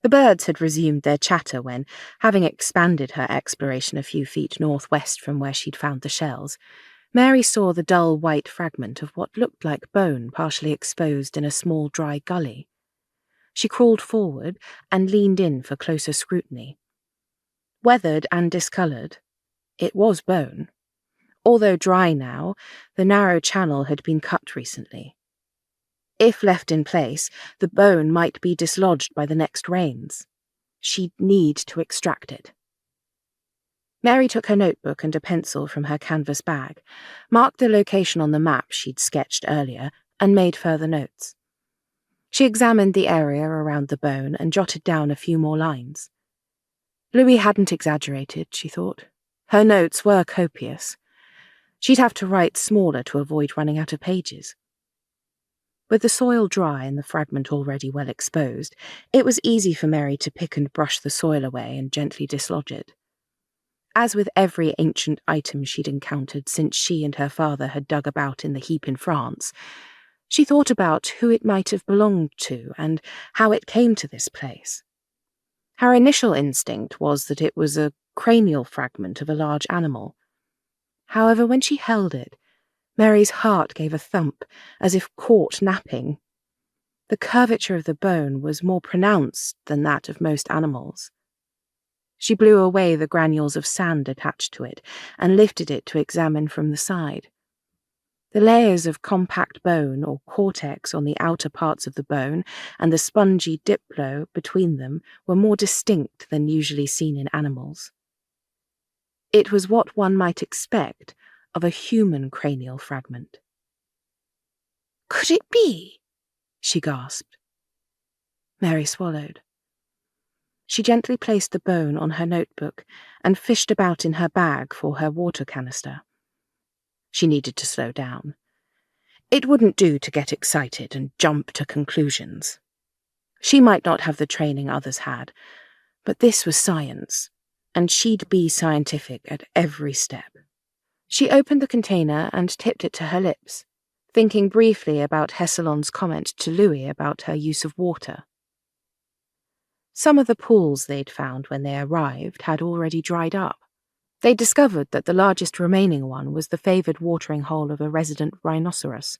The birds had resumed their chatter when, having expanded her exploration a few feet northwest from where she'd found the shells, Mary saw the dull white fragment of what looked like bone partially exposed in a small dry gully. She crawled forward and leaned in for closer scrutiny. Weathered and discoloured, it was bone. Although dry now, the narrow channel had been cut recently. If left in place, the bone might be dislodged by the next rains. She'd need to extract it. Mary took her notebook and a pencil from her canvas bag, marked the location on the map she'd sketched earlier, and made further notes. She examined the area around the bone and jotted down a few more lines. Louis hadn't exaggerated, she thought. Her notes were copious. She'd have to write smaller to avoid running out of pages. With the soil dry and the fragment already well exposed, it was easy for Mary to pick and brush the soil away and gently dislodge it. As with every ancient item she'd encountered since she and her father had dug about in the heap in France, she thought about who it might have belonged to and how it came to this place. Her initial instinct was that it was a cranial fragment of a large animal. However, when she held it, Mary's heart gave a thump, as if caught napping. The curvature of the bone was more pronounced than that of most animals. She blew away the granules of sand attached to it and lifted it to examine from the side. The layers of compact bone or cortex on the outer parts of the bone and the spongy diplo between them were more distinct than usually seen in animals. It was what one might expect of a human cranial fragment. "Could it be?" she gasped. Mary swallowed. She gently placed the bone on her notebook and fished about in her bag for her water canister. She needed to slow down. It wouldn't do to get excited and jump to conclusions. She might not have the training others had, but this was science, and she'd be scientific at every step. She opened the container and tipped it to her lips, thinking briefly about Hesselon's comment to Louis about her use of water. Some of the pools they'd found when they arrived had already dried up. They discovered that the largest remaining one was the favoured watering hole of a resident rhinoceros,